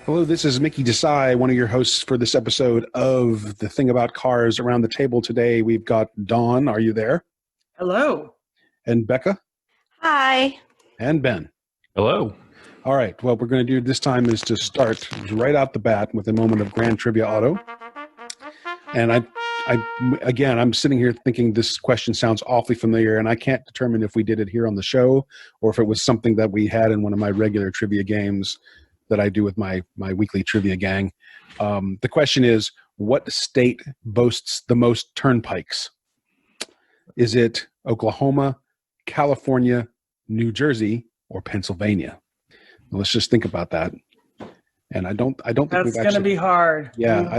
Hello, this is Mickey Desai, one of your hosts for this episode of The Thing About Cars. Around the table today, we've got Dawn. Are you there? Hello. And Beka. Hi. And Ben. Hello. All right. What we're going to do this time is to start right out the bat with a moment of Grand Trivia Auto. And I'm sitting here thinking this question sounds awfully familiar, and I can't determine if we did it here on the show or if it was something that we had in one of my regular trivia games that I do with my weekly trivia gang. The question is, what state boasts the most turnpikes? Is it Oklahoma, California, New Jersey, or Pennsylvania? Well, let's just think about that. And I don't think that's going to be hard. Yeah,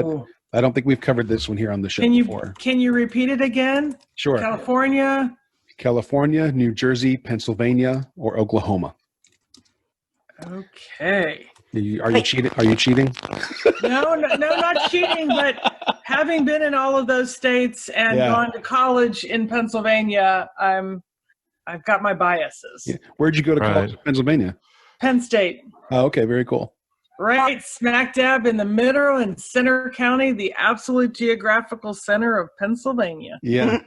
I don't think we've covered this one here on the show before. Can you repeat it again? Sure. California, New Jersey, Pennsylvania, or Oklahoma? Okay. Are you cheating? Are you cheating? No, not cheating, but having been in all of those states and gone to college in Pennsylvania, I've got my biases. Yeah. Where'd you go to college in Pennsylvania? Penn State. Oh, okay, very cool. Right smack dab in the middle in Center County, the absolute geographical center of Pennsylvania. Yeah.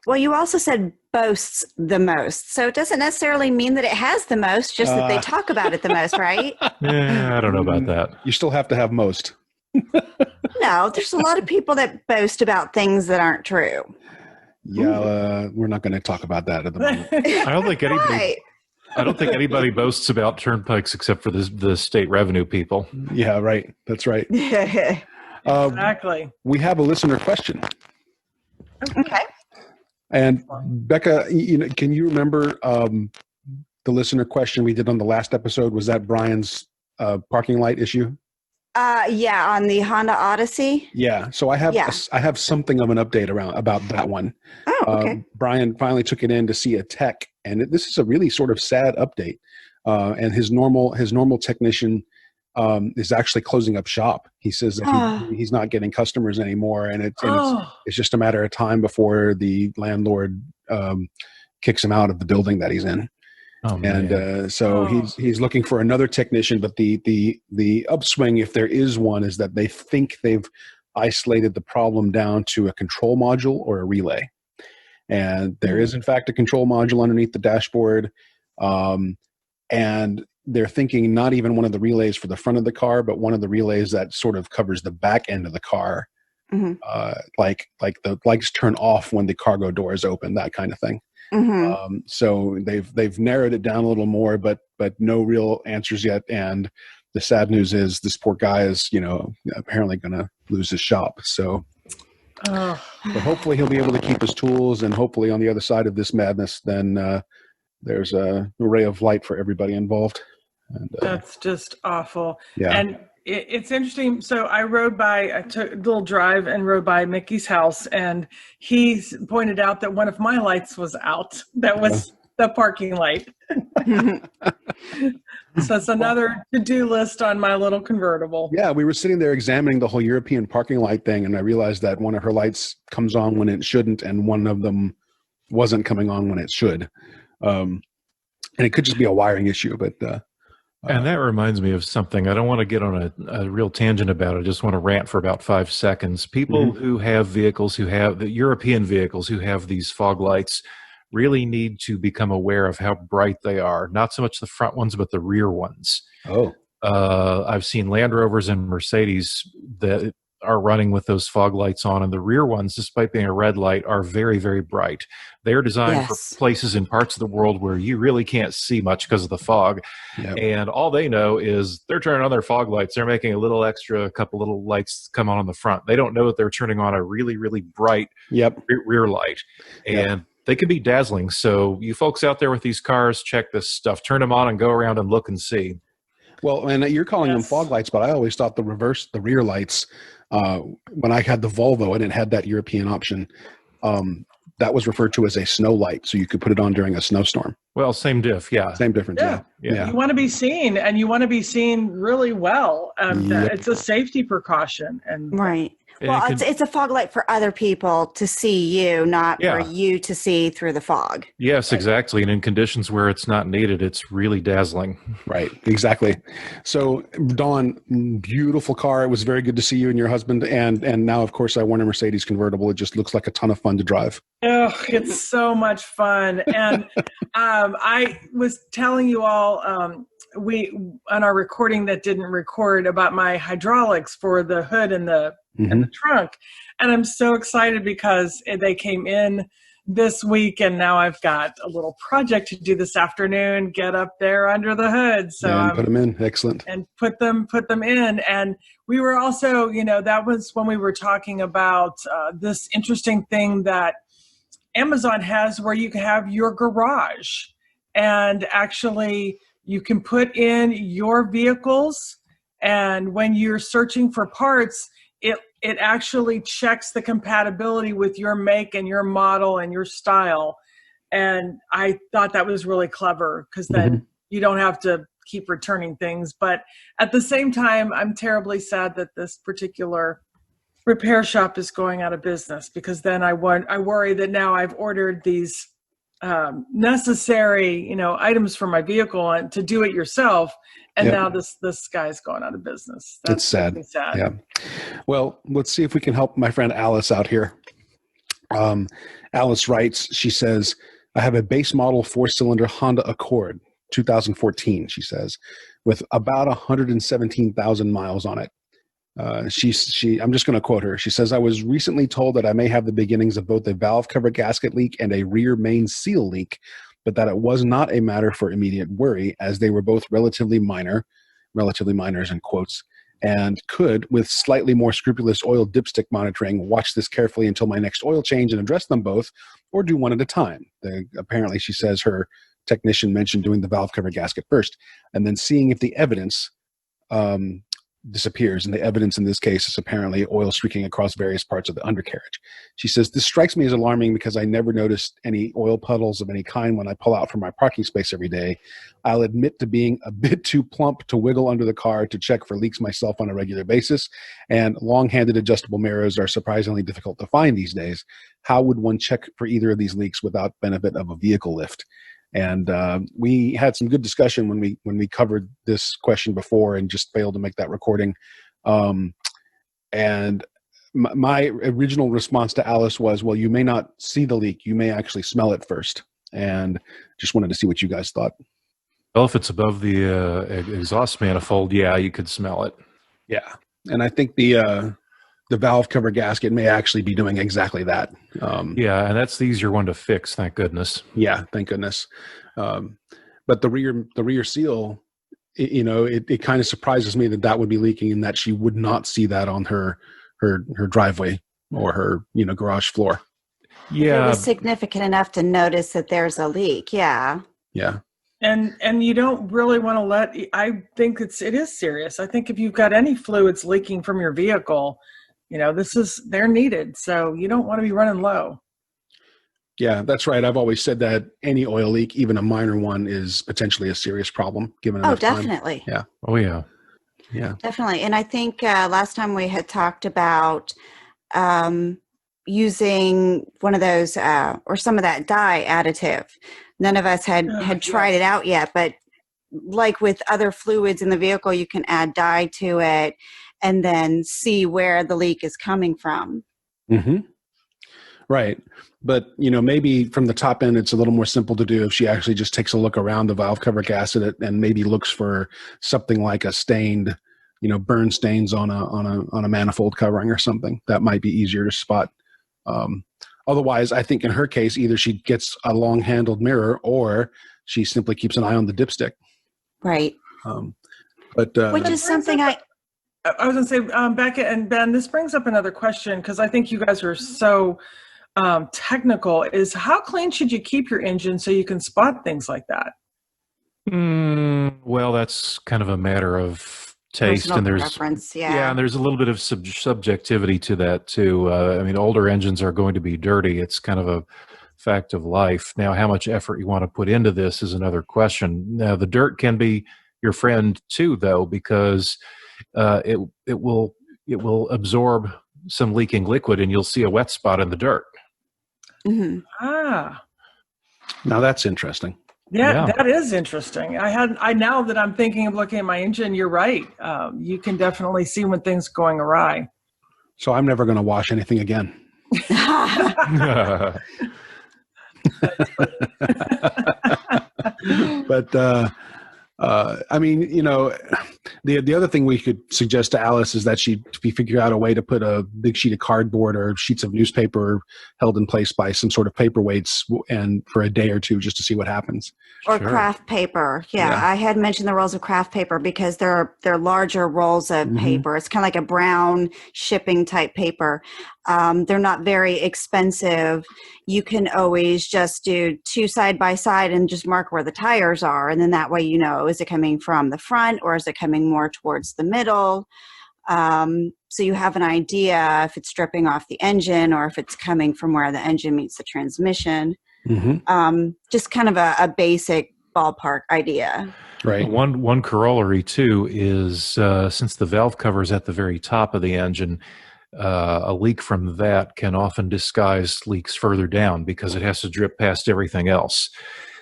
Well, you also said boasts the most. So it doesn't necessarily mean that it has the most, just that they talk about it the most, right? Yeah, I don't know about that. You still have to have most. No, there's a lot of people that boast about things that aren't true. Yeah, we're not going to talk about that at the moment. I don't think anybody. Right. I don't think anybody boasts about turnpikes except for the state revenue people. Yeah, right. That's right. Exactly. We have a listener question. Okay. And Beka, can you remember the listener question we did on the last episode? Was that Brian's parking light issue? Yeah, on the Honda Odyssey. Yeah. So I have something of an update about that one. Oh, okay. Brian finally took it in to see a tech, and this is a really sort of sad update. And his normal technician is actually closing up shop. He says that he's not getting customers anymore, and it's just a matter of time before the landlord kicks him out of the building that he's in. Oh, and so he's looking for another technician, but the upswing, if there is one, is that they think they've isolated the problem down to a control module or a relay. And there is, in fact, a control module underneath the dashboard. And they're thinking not even one of the relays for the front of the car, but one of the relays that sort of covers the back end of the car. Mm-hmm. Like the lights turn off when the cargo door is open, that kind of thing. Mm-hmm. So they've narrowed it down a little more, but no real answers yet. And the sad news is this poor guy is, apparently going to lose his shop. So, but hopefully he'll be able to keep his tools, and hopefully on the other side of this madness, then there's a ray of light for everybody involved. And, that's just awful. Yeah. And it's interesting. So I took a little drive and rode by Mickey's house, and he pointed out that one of my lights was out. That was the parking light. So it's another to-do list on my little convertible. Yeah, we were sitting there examining the whole European parking light thing, and I realized that one of her lights comes on when it shouldn't, and one of them wasn't coming on when it should. And it could just be a wiring issue, but... and that reminds me of something. I don't want to get on a real tangent about it. I just want to rant for about 5 seconds. People who have vehicles, the European vehicles who have these fog lights, really need to become aware of how bright they are. Not so much the front ones, but the rear ones. Oh. I've seen Land Rovers and Mercedes that are running with those fog lights on, and the rear ones, despite being a red light, are very, very bright. They're designed for places in parts of the world where you really can't see much because of the fog. Yep. And all they know is they're turning on their fog lights. They're making a couple little lights come on the front. They don't know that they're turning on a really, really bright rear light. And they can be dazzling. So you folks out there with these cars, check this stuff. Turn them on and go around and look and see. Well, and you're calling them fog lights, but I always thought the rear lights, when I had the Volvo and it had that European option, that was referred to as a snow light. So you could put it on during a snowstorm. Well, same diff. Yeah. Same difference. Yeah. You want to be seen, and you want to be seen really well. It's a safety precaution. And right. Well, it's a fog light for other people to see you, not for you to see through the fog. Yes, exactly. And in conditions where it's not needed, it's really dazzling. Right, exactly. So, Dawn, beautiful car. It was very good to see you and your husband. And now, of course, I won a Mercedes convertible. It just looks like a ton of fun to drive. Oh, it's so much fun. And I was telling you all, we on our recording that didn't record about my hydraulics for the hood and the trunk. And I'm so excited because they came in this week, and now I've got a little project to do this afternoon, get up there under the hood. So and put them in. Excellent. And put them in. And we were also, that was when we were talking about this interesting thing that Amazon has where you can have your garage, and actually you can put in your vehicles, and when you're searching for parts, it actually checks the compatibility with your make and your model and your style. And I thought that was really clever, because then you don't have to keep returning things. But at the same time, I'm terribly sad that this particular repair shop is going out of business, because then I worry that now I've ordered these necessary, items for my vehicle and to do it yourself. And now this guy's going out of business. It's sad. Really sad. Yeah. Well, let's see if we can help my friend Alice out here. Alice writes, she says, I have a base model 4-cylinder Honda Accord, 2014, she says, with about 117,000 miles on it. I'm just going to quote her. She says, I was recently told that I may have the beginnings of both a valve cover gasket leak and a rear main seal leak, but that it was not a matter for immediate worry, as they were both relatively minors in quotes, and could, with slightly more scrupulous oil dipstick monitoring, watch this carefully until my next oil change and address them both, or do one at a time. Apparently, she says her technician mentioned doing the valve cover gasket first, and then seeing if the evidence disappears. And the evidence in this case is apparently oil streaking across various parts of the undercarriage. She says, this strikes me as alarming because I never noticed any oil puddles of any kind when I pull out from my parking space every day. I'll admit to being a bit too plump to wiggle under the car to check for leaks myself on a regular basis, and long-handed adjustable mirrors are surprisingly difficult to find these days. How would one check for either of these leaks without benefit of a vehicle lift? And we had some good discussion when we covered this question before and just failed to make that recording. And my original response to Alice was, well, you may not see the leak. You may actually smell it first. And just wanted to see what you guys thought. Well, if it's above the exhaust manifold, yeah, you could smell it. Yeah. And I think the valve cover gasket may actually be doing exactly that. Yeah, and that's the easier one to fix, thank goodness. Yeah, thank goodness. But the rear seal, it kind of surprises me that would be leaking, and that she would not see that on her driveway or her garage floor. Yeah, it was significant enough to notice that there's a leak. Yeah. Yeah. And you don't really want to I think it is serious. I think if you've got any fluids leaking from your vehicle, they're needed. So you don't want to be running low. Yeah, that's right. I've always said that any oil leak, even a minor one, is potentially a serious problem given enough time. Definitely. Yeah. Oh, yeah. Yeah. Definitely. And I think last time we had talked about using one of those or some of that dye additive. None of us had tried it out yet, but like with other fluids in the vehicle, you can add dye to it and then see where the leak is coming from. Mm-hmm. Right. But, maybe from the top end, it's a little more simple to do if she actually just takes a look around the valve cover gasket and maybe looks for something like a stained, burn stains on a manifold covering or something. That might be easier to spot. Otherwise, I think in her case, either she gets a long-handled mirror or she simply keeps an eye on the dipstick. Right. Which is something I was going to say, Beka and Ben, this brings up another question, because I think you guys are so technical, is how clean should you keep your engine so you can spot things like that? Well, that's kind of a matter of taste, personal and there's preference, and there's a little bit of subjectivity to that too. Older engines are going to be dirty. It's kind of a fact of life. Now, how much effort you want to put into this is another question. Now, the dirt can be your friend too, though, because it will absorb some leaking liquid, and you'll see a wet spot in the dirt. Mm-hmm. Ah. Now that's interesting. Yeah, that is interesting. I now that I'm thinking of looking at my engine, you're right. You can definitely see when things going awry. So I'm never going to wash anything again. But I mean, you know, the other thing we could suggest to Alice is that she figure out a way to put a big sheet of cardboard or sheets of newspaper held in place by some sort of paperweights and for a day or two just to see what happens. Or craft paper. Yeah, I had mentioned the rolls of craft paper because they're larger rolls of paper. It's kind of like a brown shipping type paper. They're not very expensive. You can always just do 2 side by side and just mark where the tires are. And then that way, you know, is it coming from the front or is it coming more towards the middle? So you have an idea if it's dripping off the engine or if it's coming from where the engine meets the transmission. Just kind of a basic ballpark idea. Right. One corollary too is since the valve cover is at the very top of the engine, a leak from that can often disguise leaks further down because it has to drip past everything else.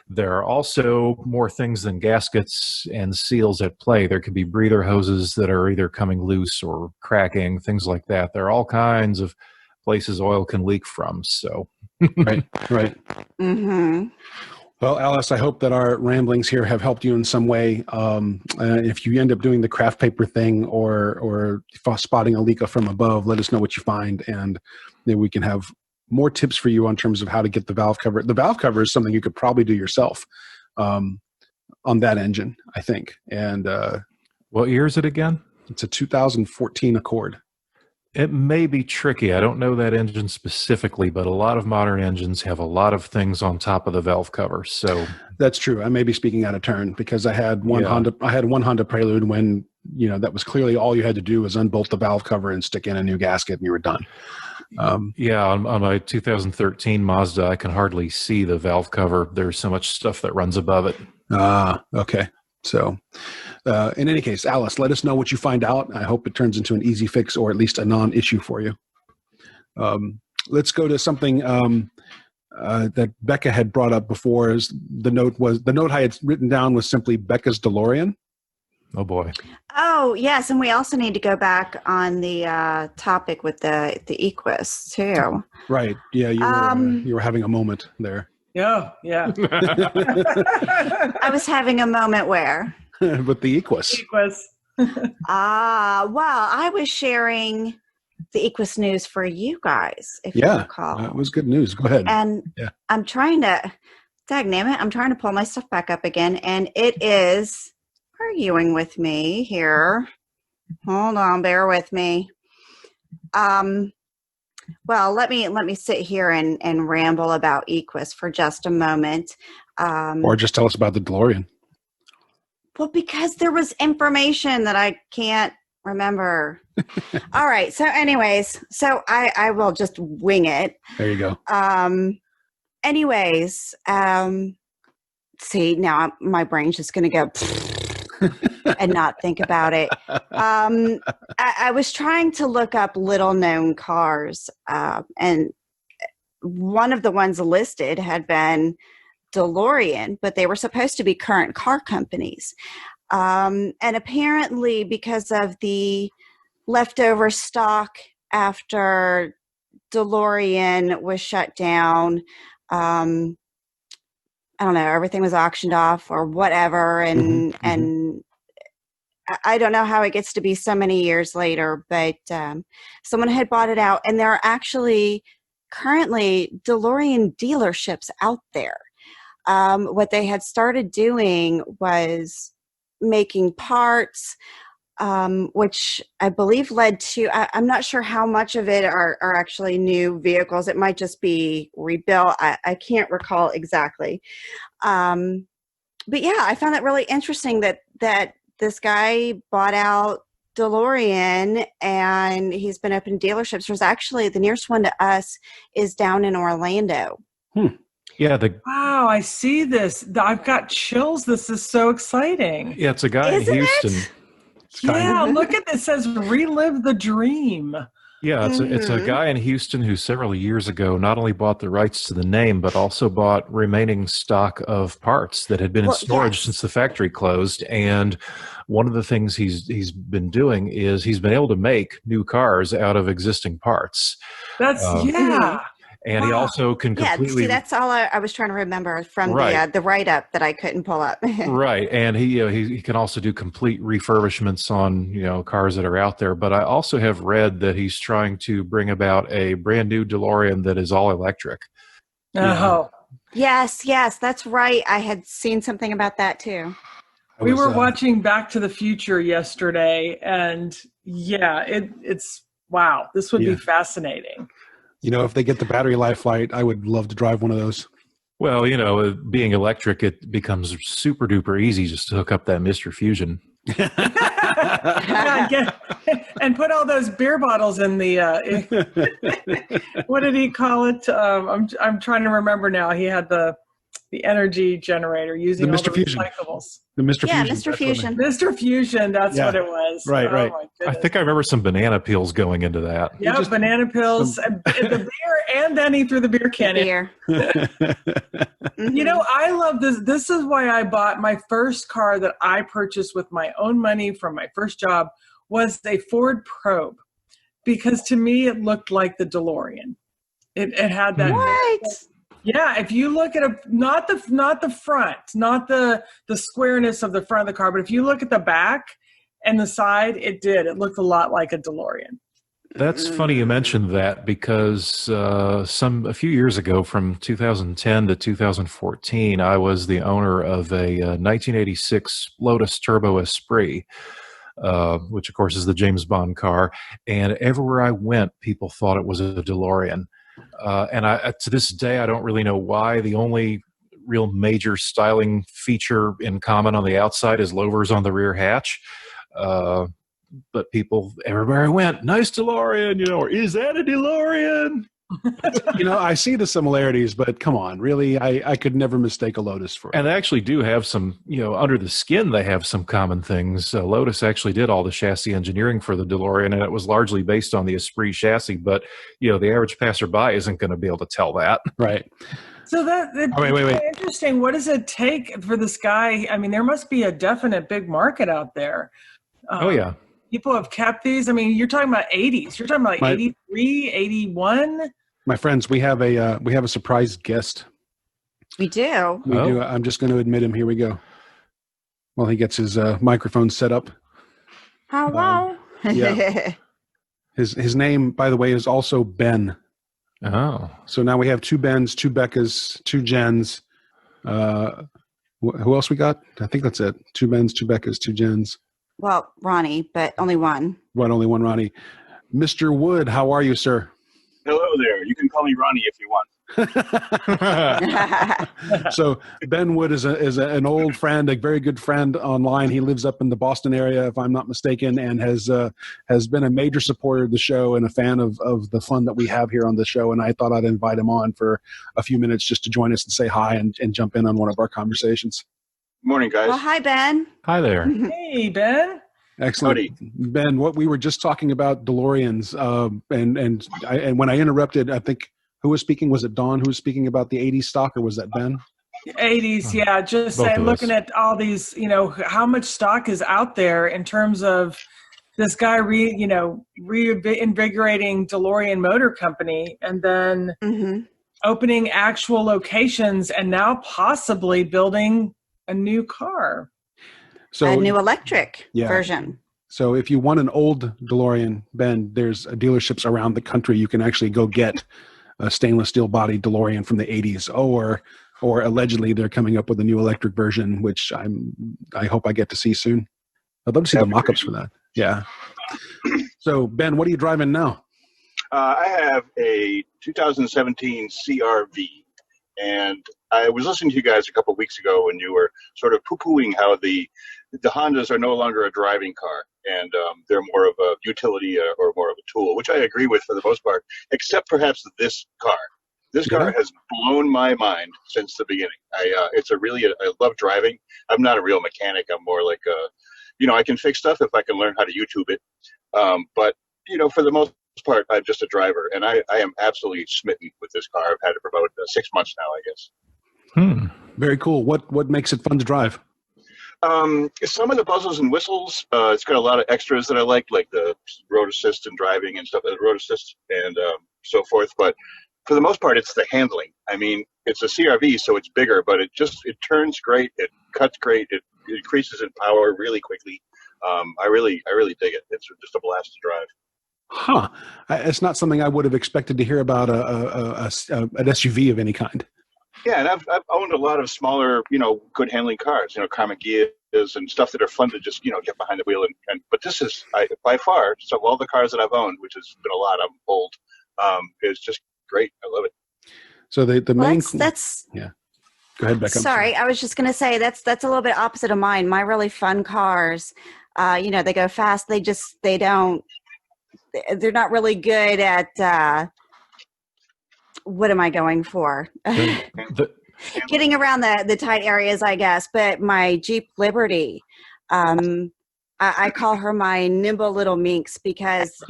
There are also more things than gaskets and seals at play. There could be breather hoses that are either coming loose or cracking, things like that. There are all kinds of places oil can leak from. So, right. Mm-hmm. Well, Alice, I hope that our ramblings here have helped you in some way. If you end up doing the craft paper thing or spotting a leak from above, let us know what you find, and maybe we can have more tips for you on terms of how to get the valve cover. The valve cover is something you could probably do yourself on that engine, I think. And what year is it again? It's a 2014 Accord. It may be tricky. I don't know that engine specifically, but a lot of modern engines have a lot of things on top of the valve cover. So that's true. I may be speaking out of turn because I had one Honda Prelude when, you know, that was clearly all you had to do was unbolt the valve cover and stick in a new gasket and you were done. On my 2013 Mazda, I can hardly see the valve cover. There's so much stuff that runs above it. Okay. So in any case, Alice, let us know what you find out. I hope it turns into an easy fix or at least a non-issue for you. Let's go to something that Beka had brought up before. The note I had written down was simply Beka's DeLorean. Oh boy. Oh yes, and we also need to go back on the topic with the Equus too. Right. Yeah, you were having a moment there. Yeah. I was having a moment where? With the Equus. Well, I was sharing the Equus news for you guys, if you recall. It was good news. Go ahead. And I'm trying to, dagnammit, I'm trying to pull my stuff back up again, and it is arguing with me here. Hold on, bear with me. Well, let me sit here and ramble about Equus for just a moment. Or just tell us about the DeLorean. Well, because there was information that I can't remember. All right. So anyways, I will just wing it. There you go. See, now my brain's just going to go and not think about it. I was trying to look up little known cars, and one of the ones listed had been DeLorean, but they were supposed to be current car companies. And apparently because of the leftover stock after DeLorean was shut down, I don't know, everything was auctioned off or whatever. And I don't know how it gets to be so many years later, but someone had bought it out, and there are actually currently DeLorean dealerships out there. What they had started doing was making parts, which I believe led to, I'm not sure how much of it are actually new vehicles. It might just be rebuilt. I can't recall exactly. But yeah, I found that really interesting that this guy bought out DeLorean and he's been opening dealerships. There's actually, the nearest one to us is down in Orlando. Yeah. Wow, I see this. I've got chills. This is so exciting. Yeah, it's a guy in Houston. Yeah, look at this. It says relive the dream. Yeah, it's a guy in Houston who several years ago not only bought the rights to the name, but also bought remaining stock of parts that had been in storage since the factory closed. And one of the things he's been doing is he's been able to make new cars out of existing parts. That's And he also can completely. See, that's all I was trying to remember from the write-up that I couldn't pull up. Right, and he can also do complete refurbishments on cars that are out there. But I also have read that he's trying to bring about a brand new DeLorean that is all electric. Oh, yes, that's right. I had seen something about that too. We were watching Back to the Future yesterday, and it's wow. This would be fascinating. If they get the battery life right, I would love to drive one of those. Well, being electric, it becomes super duper easy just to hook up that Mr. Fusion. And put all those beer bottles in the. What did he call it? I'm trying to remember now. He had the energy generator using all the recyclables. The Mr. Fusion. Mr. Fusion. Mr. Fusion, that's what it was. Right. My I think I remember some banana peels going into that. Yeah, banana peels, the beer, and then he threw the beer can in. I love this. This is why I bought my first car that I purchased with my own money from my first job was a Ford Probe, because to me it looked like the DeLorean. It had that. What? Yeah, if you look at not the front, not the squareness of the front of the car, but if you look at the back and the side, it looked a lot like a DeLorean. That's funny you mentioned that, because a few years ago, from 2010 to 2014, I was the owner of a 1986 Lotus Turbo Esprit, which of course is the James Bond car, and everywhere I went, people thought it was a DeLorean. And to this day, I don't really know why. The only real major styling feature in common on the outside is louvers on the rear hatch. But everywhere I went, nice DeLorean, or is that a DeLorean? I see the similarities, but come on, really, I could never mistake a Lotus for it. And they actually do have some, under the skin, they have some common things. Lotus actually did all the chassis engineering for the DeLorean, and it was largely based on the Esprit chassis, but, the average passerby isn't going to be able to tell that. Right. So wait. Interesting. What does it take for this guy? I mean, there must be a definite big market out there. Oh, yeah. People have kept these. I mean, you're talking about 80s. You're talking about 83, 81. My friends, we have a surprise guest. We do. We do. I'm just going to admit him. Here we go. While he gets his microphone set up. Hello. Yeah. His name, by the way, is also Ben. Oh. So now we have two Bens, two Bekas, two Jens. Who else we got? I think that's it. Two Bens, two Bekas, two Jens. Well, Ronnie, but only one. Right, only one Ronnie. Mr. Wood, how are you, sir? Hello there. You can call me Ronnie if you want. So Ben Wood is an old friend, a very good friend online. He lives up in the Boston area, if I'm not mistaken, and has been a major supporter of the show and a fan of the fun that we have here on the show. And I thought I'd invite him on for a few minutes just to join us and say hi and jump in on one of our conversations. Morning, guys. Well, hi, Ben. Hi there. Hey, Ben. Excellent. Howdy. Ben, what we were just talking about DeLoreans, and when I interrupted, I think who was speaking? Was it Dawn who was speaking about the 80s stock, or was that Ben? 80s, yeah. Just saying, looking at all these, how much stock is out there in terms of this guy, reinvigorating DeLorean Motor Company, and then opening actual locations, and now possibly building a new car. So a new electric version. So if you want an old DeLorean, Ben, there's dealerships around the country. You can actually go get a stainless steel body DeLorean from the 80s, or allegedly they're coming up with a new electric version, which I hope I get to see soon. I'd love to see the mock-ups for that. Yeah. So Ben, what are you driving now? I have a 2017 CRV, and I was listening to you guys a couple of weeks ago when you were sort of poo-pooing how the Hondas are no longer a driving car, and they're more of a utility or more of a tool, which I agree with for the most part, except perhaps this car. This car has blown my mind since the beginning. I love driving. I'm not a real mechanic. I'm more like I can fix stuff if I can learn how to YouTube it. But for the most part, I'm just a driver, and I am absolutely smitten with this car. I've had it for about 6 months now, I guess. Very cool. What makes it fun to drive? Some of the buzzles and whistles. It's got a lot of extras that I like the road assist and driving and stuff, road assist and so forth. But for the most part, it's the handling. I mean, it's a CRV, so it's bigger, but it turns great. It cuts great. It increases in power really quickly. I really dig it. It's just a blast to drive. Huh. It's not something I would have expected to hear about an SUV of any kind. Yeah, and I've owned a lot of smaller, good handling cars, Karma Gears and stuff that are fun to just, get behind the wheel. But this is, by far, so all the cars that I've owned, which has been a lot, I'm old, is just great. I love it. So the main... That's yeah. Go ahead, Beka. Sorry, I was just going to say that's a little bit opposite of mine. My really fun cars, they go fast. They're not really good at... what am I going for? Getting around the tight areas, I guess. But my Jeep Liberty, I call her my nimble little minx because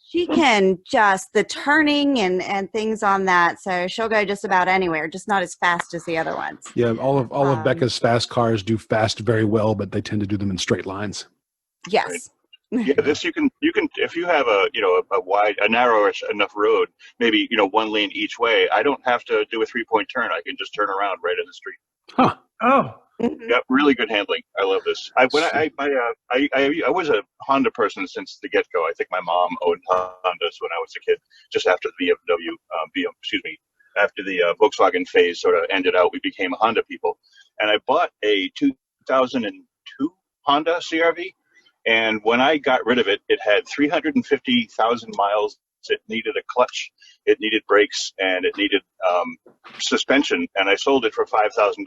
she can just the turning and things on that. So she'll go just about anywhere, just not as fast as the other ones. Yeah, all of Beka's fast cars do fast very well, but they tend to do them in straight lines. Yes. Right. Yeah, this you can if you have a narrowish enough road, maybe one lane each way. I don't have to do a 3-point turn. I can just turn around right in the street. Huh. Oh. Yeah, really good handling. I love this. I was a Honda person since the get-go. I think my mom owned Hondas when I was a kid. Just after the after the Volkswagen phase sort of ended out, we became Honda people. And I bought a 2002 Honda CRV. And when I got rid of it, it had 350,000 miles. It needed a clutch, it needed brakes, and it needed suspension. And I sold it for $5,000.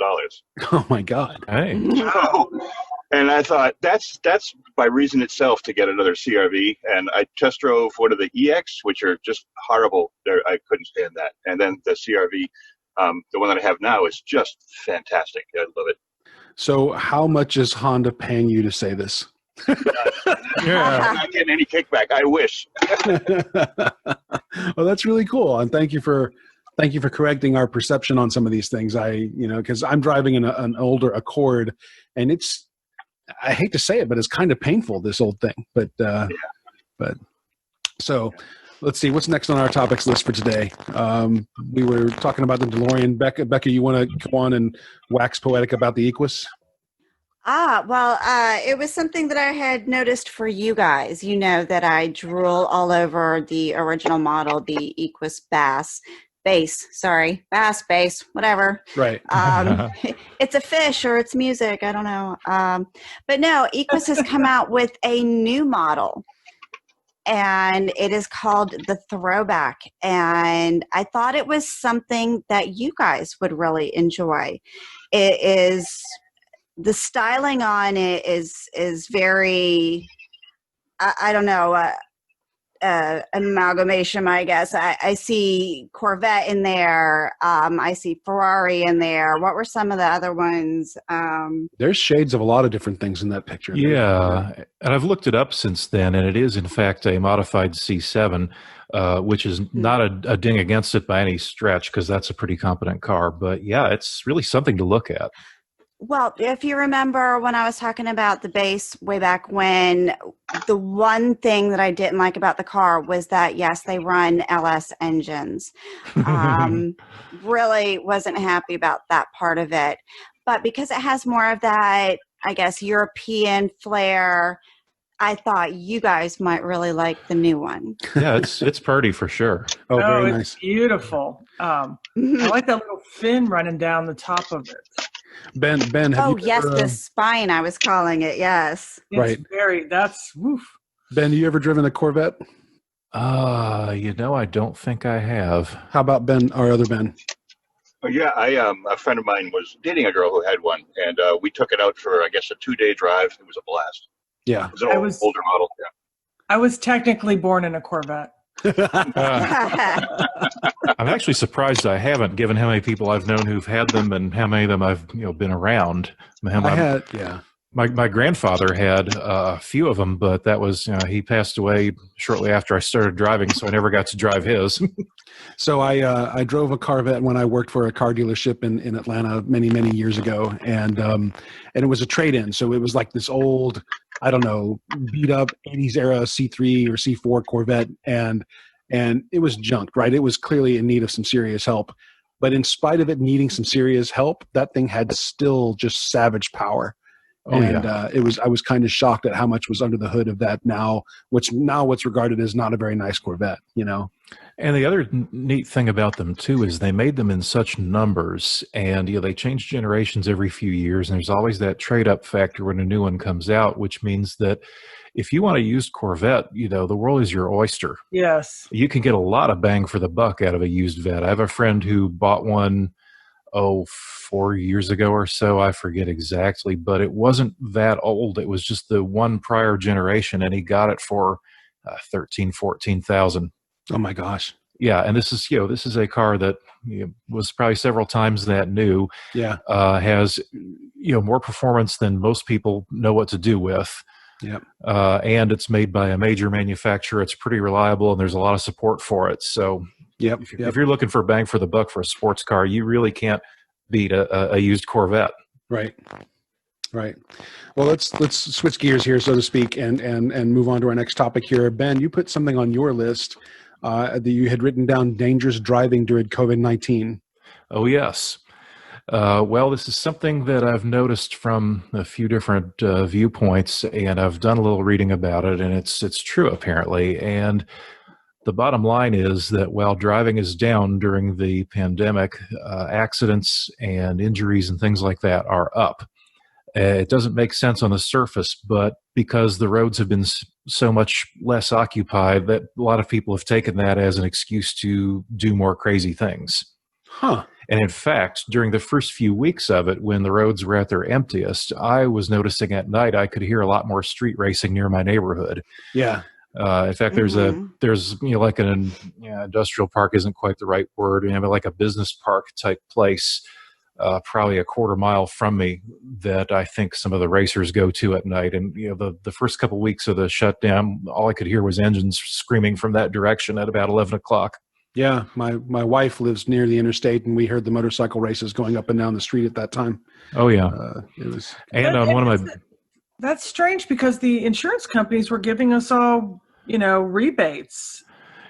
Oh my God! Hey. And I thought that's by reason itself to get another CRV. And I test drove one of the EX, which are just horrible. I couldn't stand that. And then the CRV, the one that I have now, is just fantastic. I love it. So, how much is Honda paying you to say this? Yeah. I'm not getting any kickback. I wish. Well, that's really cool, and thank you for correcting our perception on some of these things. Because I'm driving an older Accord, and I hate to say it, but it's kind of painful, this old thing. But so let's see what's next on our topics list for today. We were talking about the DeLorean. Beka, you want to go on and wax poetic about the Equus? It was something that I had noticed for you guys. You know that I drool all over the original model, the Equus bass, whatever. Right. It's a fish or it's music. I don't know. But no, Equus has come out with a new model. And it is called the Throwback. And I thought it was something that you guys would really enjoy. It is... The styling on it is very, I don't know, amalgamation, I guess. I see Corvette in there. I see Ferrari in there. What were some of the other ones? There's shades of a lot of different things in that picture. Yeah, and I've looked it up since then, and it is, in fact, a modified C7, which is not a ding against it by any stretch, because that's a pretty competent car. But, yeah, it's really something to look at. Well, if you remember when I was talking about the base way back when, the one thing that I didn't like about the car was that, yes, they run LS engines. Really wasn't happy about that part of it. But because it has more of that, I guess, European flair, I thought you guys might really like the new one. Yeah, it's pretty for sure. Oh, very it's nice. Beautiful. I like that little fin running down the top of it. Ben, have you ever, the spine, I was calling it, yes. Right. That's woof. Ben, you ever driven a Corvette? I don't think I have. How about Ben, our other Ben? Yeah, a friend of mine was dating a girl who had one, and we took it out for, I guess, a 2-day drive. It was a blast. Yeah. It was an older model, yeah. I was technically born in a Corvette. I'm actually surprised I haven't, given how many people I've known who've had them and how many of them I've been around. My My grandfather had a few of them, but that was, he passed away shortly after I started driving, so I never got to drive his. So I drove a Corvette when I worked for a car dealership in Atlanta many years ago, and it was a trade-in. So it was like this old, I don't know, beat up 80s era C3 or C4 Corvette, and it was junked, right? It was clearly in need of some serious help. But in spite of it needing some serious help, that thing had still just savage power. Oh, and yeah. I was kind of shocked at how much was under the hood of that now, what's regarded as not a very nice Corvette, you know. And the other neat thing about them too is they made them in such numbers, and they change generations every few years, and there's always that trade-up factor when a new one comes out, which means that if you want a used Corvette, the world is your oyster. Yes. You can get a lot of bang for the buck out of a used vet. I have a friend who bought one 4 years ago or so. I forget exactly, but it wasn't that old. It was just the one prior generation, and he got it for $13,000-14,000. Oh my gosh. Yeah, and this is a car that was probably several times that new. Yeah. Has more performance than most people know what to do with. Yep. And it's made by a major manufacturer. It's pretty reliable, and there's a lot of support for it. So Yep. if you're looking for bang for the buck for a sports car, you really can't beat a used Corvette. Right. Well, let's switch gears here, so to speak, and move on to our next topic here. Ben, you put something on your list that you had written down: dangerous driving during COVID-19. Oh, yes. Well, this is something that I've noticed from a few different viewpoints, and I've done a little reading about it, and it's true apparently. And the bottom line is that while driving is down during the pandemic, accidents and injuries and things like that are up. It doesn't make sense on the surface, but because the roads have been so much less occupied, that a lot of people have taken that as an excuse to do more crazy things. Huh. And in fact, during the first few weeks of it, when the roads were at their emptiest, I was noticing at night I could hear a lot more street racing near my neighborhood. Yeah. In fact, there's like an industrial park isn't quite the right word, but like a business park type place, probably a quarter mile from me, that I think some of the racers go to at night. And the first couple of weeks of the shutdown, all I could hear was engines screaming from that direction at about 11 o'clock. Yeah, my wife lives near the interstate, and we heard the motorcycle races going up and down the street at that time. Oh yeah, it was. And on one of my. That's strange because the insurance companies were giving us all, rebates.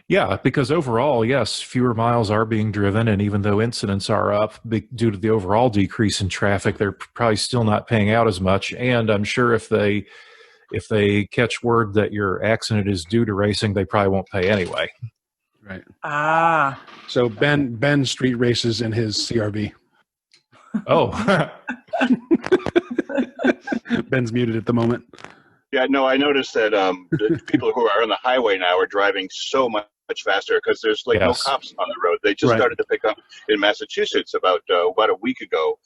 Yeah, because overall, yes, fewer miles are being driven, and even though incidents are up due to the overall decrease in traffic, they're probably still not paying out as much. And I'm sure if they catch word that your accident is due to racing, they probably won't pay anyway. Right. Ah. So Ben street races in his CRV. Oh. Ben's muted at the moment. Yeah, no, I noticed that the people who are on the highway now are driving so much faster because there's no cops on the road. They just started to pick up in Massachusetts about a week ago.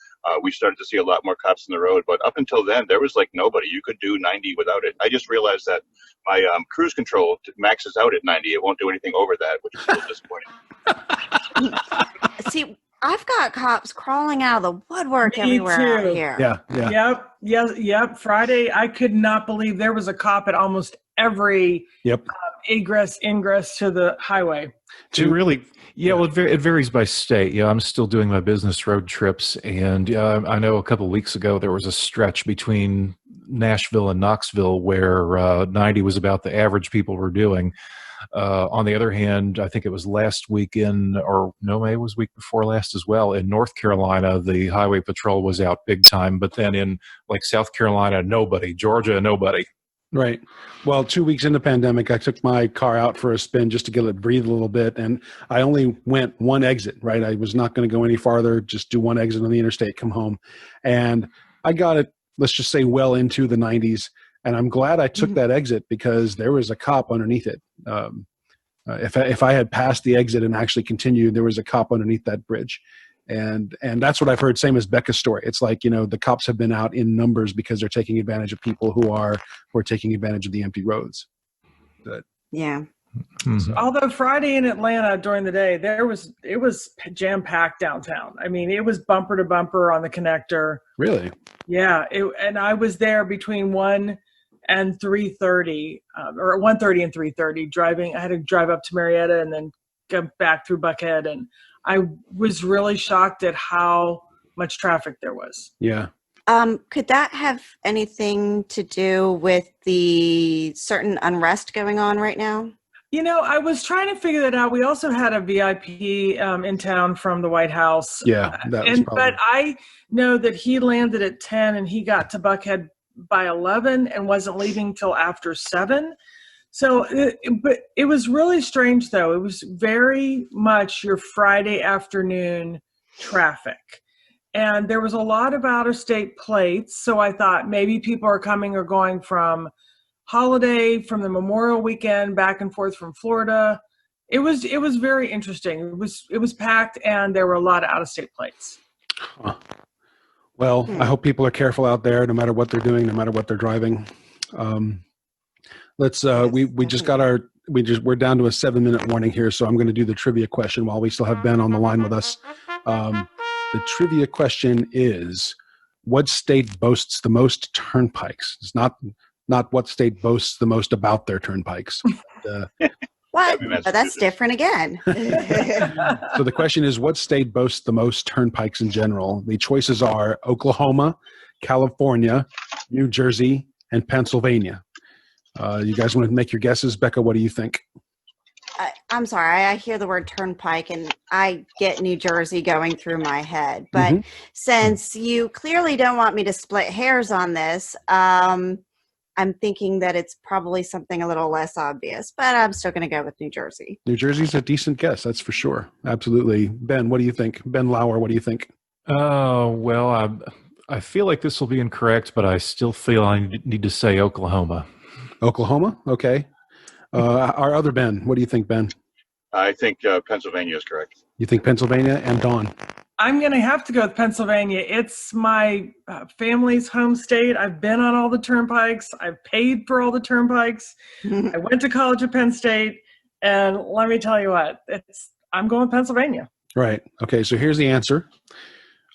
We started to see a lot more cops on the road, but up until then, there was nobody. You could do 90 without it. I just realized that my cruise control maxes out at 90. It won't do anything over that, which is a little disappointing. See, I've got cops crawling out of the woodwork everywhere out here. Yeah. Yep. Friday, I could not believe there was a cop at almost every egress, ingress to the highway. Well, it varies by state. I'm still doing my business road trips, and I know a couple of weeks ago there was a stretch between Nashville and Knoxville where 90 was about the average people were doing. On the other hand, I think it was last weekend, or no, maybe it was week before last as well. In North Carolina, the highway patrol was out big time, but then in South Carolina, nobody. Georgia, nobody. Right. Well, 2 weeks into the pandemic, I took my car out for a spin just to get it breathe a little bit, and I only went one exit. Right, I was not going to go any farther. Just do one exit on the interstate, come home, and I got it. Let's just say well into the 90s. And I'm glad I took that exit because there was a cop underneath it. If I had passed the exit and actually continued, there was a cop underneath that bridge. And that's what I've heard. Same as Beka's story. It's the cops have been out in numbers because they're taking advantage of people who are taking advantage of the empty roads. Yeah. Although Friday in Atlanta during the day, it was jam packed downtown. I mean, it was bumper to bumper on the connector. Really? Yeah, and I was there between 1 and 3:30, or 1:30 and 3:30. Driving, I had to drive up to Marietta and then go back through Buckhead, and I was really shocked at how much traffic there was. Yeah. Could that have anything to do with the certain unrest going on right now? I was trying to figure that out. We also had a VIP in town from the White House. Yeah, that was probably. But I know that he landed at 10 and he got to Buckhead by 11 and wasn't leaving till after 7. So, but it was really strange, though. It was very much your Friday afternoon traffic. And there was a lot of out-of-state plates. So I thought maybe people are coming or going from holiday, from the Memorial weekend, back and forth from Florida. It was very interesting. It was packed, and there were a lot of out-of-state plates. Huh. Well, I hope people are careful out there, no matter what they're doing, no matter what they're driving. We're down to a 7-minute warning here, so I'm going to do the trivia question while we still have Ben on the line with us. The trivia question is, what state boasts the most turnpikes? It's not what state boasts the most about their turnpikes. What? But that's different again. So the question is, what state boasts the most turnpikes in general? The choices are Oklahoma, California, New Jersey, and Pennsylvania. You guys want to make your guesses? Beka, what do you think? I'm sorry, I hear the word turnpike and I get New Jersey going through my head. But since you clearly don't want me to split hairs on this, I'm thinking that it's probably something a little less obvious, but I'm still going to go with New Jersey. New Jersey's a decent guess, that's for sure. Absolutely. Ben, what do you think? Ben Lauer, what do you think? Well, I feel like this will be incorrect, but I still feel I need to say Oklahoma. Oklahoma? Okay. Our other Ben, what do you think, Ben? I think Pennsylvania is correct. You think Pennsylvania? And Dawn? I'm going to have to go with Pennsylvania. It's my family's home state. I've been on all the turnpikes. I've paid for all the turnpikes. I went to college at Penn State. And let me tell you what, I'm going with Pennsylvania. Right. Okay, so here's the answer.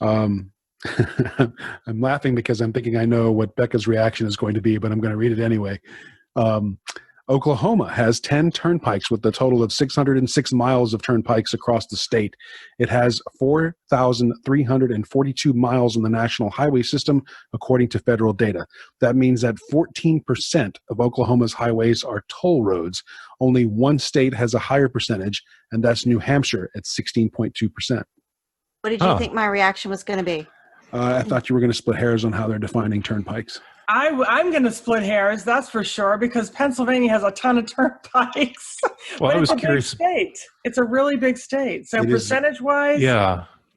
I'm laughing because I'm thinking I know what Beka's reaction is going to be, but I'm going to read it anyway. Oklahoma has 10 turnpikes with a total of 606 miles of turnpikes across the state. It has 4,342 miles on the national highway system, according to federal data. That means that 14% of Oklahoma's highways are toll roads. Only one state has a higher percentage, and that's New Hampshire at 16.2%. What did you think my reaction was going to be? I thought you were going to split hairs on how they're defining turnpikes. I'm going to split hairs, that's for sure, because Pennsylvania has a ton of turnpikes. Well, I was curious. Big state. It's a really big state. So percentage-wise,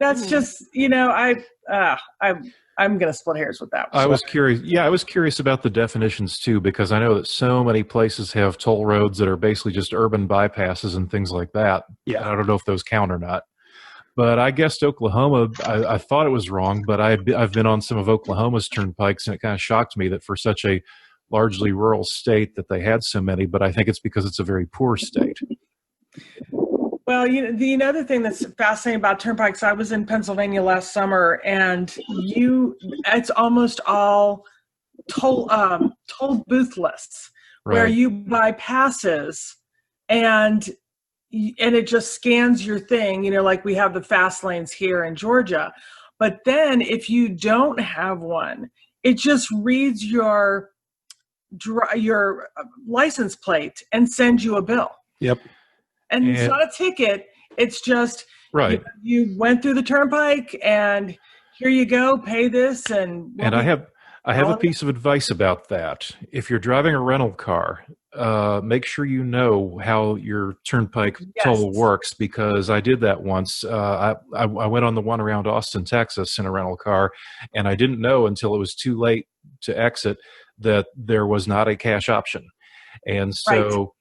that's just, I'm going to split hairs with that. I was curious. Yeah, I was curious about the definitions too, because I know that so many places have toll roads that are basically just urban bypasses and things like that. Yeah, I don't know if those count or not. But I guessed Oklahoma. I thought it was wrong, but I've been on some of Oklahoma's turnpikes, and it kind of shocked me that for such a largely rural state that they had so many. But I think it's because it's a very poor state. Well, the other thing that's fascinating about turnpikes, I was in Pennsylvania last summer, and it's almost all toll boothless, where you buy passes and it just scans your thing, like we have the fast lanes here in Georgia. But then if you don't have one, it just reads your license plate and sends you a bill. Yep. And it's not a ticket. It's just, right. You went through the turnpike and here you go, pay this. And I have a piece of advice about that. If you're driving a rental car, make sure you know how your turnpike toll works, because I did that once. I went on the one around Austin, Texas in a rental car, and I didn't know until it was too late to exit that there was not a cash option. And so,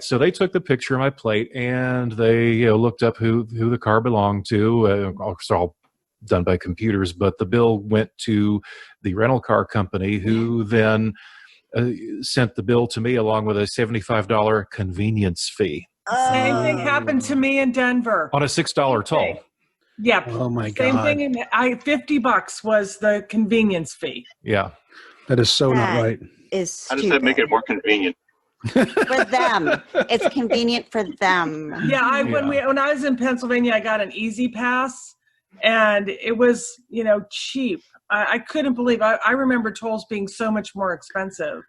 so they took the picture of my plate and they looked up who the car belonged to. It's all done by computers, but the bill went to the rental car company, who then sent the bill to me along with a $75 convenience fee. Same thing happened to me in Denver. On a $6 toll. Yep. Oh my Same God. thing. $50 was the convenience fee. Yeah. That is so not right. Is How does stupid. that make it more convenient? For them? It's convenient for them. Yeah. When I was in Pennsylvania, I got an Easy Pass, and it was cheap. I couldn't believe. I remember tolls being so much more expensive,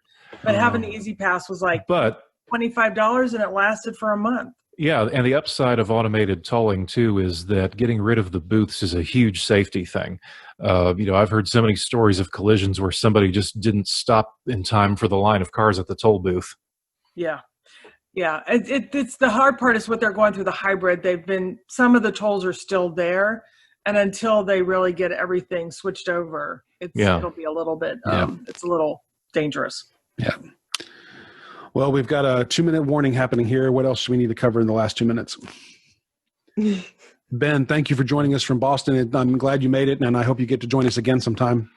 but having the Easy Pass was like $25, and it lasted for a month. Yeah, and the upside of automated tolling, too, is that getting rid of the booths is a huge safety thing. I've heard so many stories of collisions where somebody just didn't stop in time for the line of cars at the toll booth. Yeah. Yeah. It's the hard part is what they're going through the hybrid. Some of the tolls are still there, and until they really get everything switched over, it'll be a little bit, it's a little dangerous. Yeah. Well, we've got a 2-minute warning happening here. What else do we need to cover in the last 2 minutes? Ben, thank you for joining us from Boston. I'm glad you made it, and I hope you get to join us again sometime.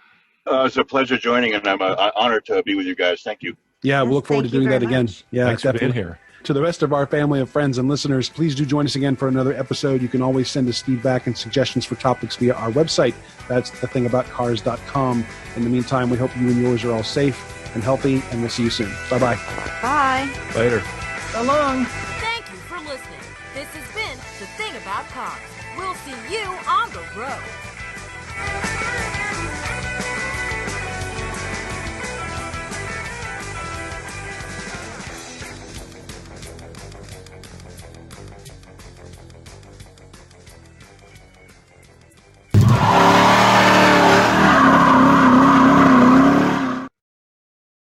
It's a pleasure joining, and I'm honored to be with you guys. Thank you. Yeah, we'll look forward to doing that again. Yeah, thanks definitely. for being here. To the rest of our family of friends and listeners, please do join us again for another episode. You can always send us feedback and suggestions for topics via our website. That's thethingaboutcars.com. In the meantime, we hope you and yours are all safe and healthy, and we'll see you soon. Bye-bye. Bye. Later. So long. Thank you for listening. This has been The Thing About Cars. We'll see you on the road.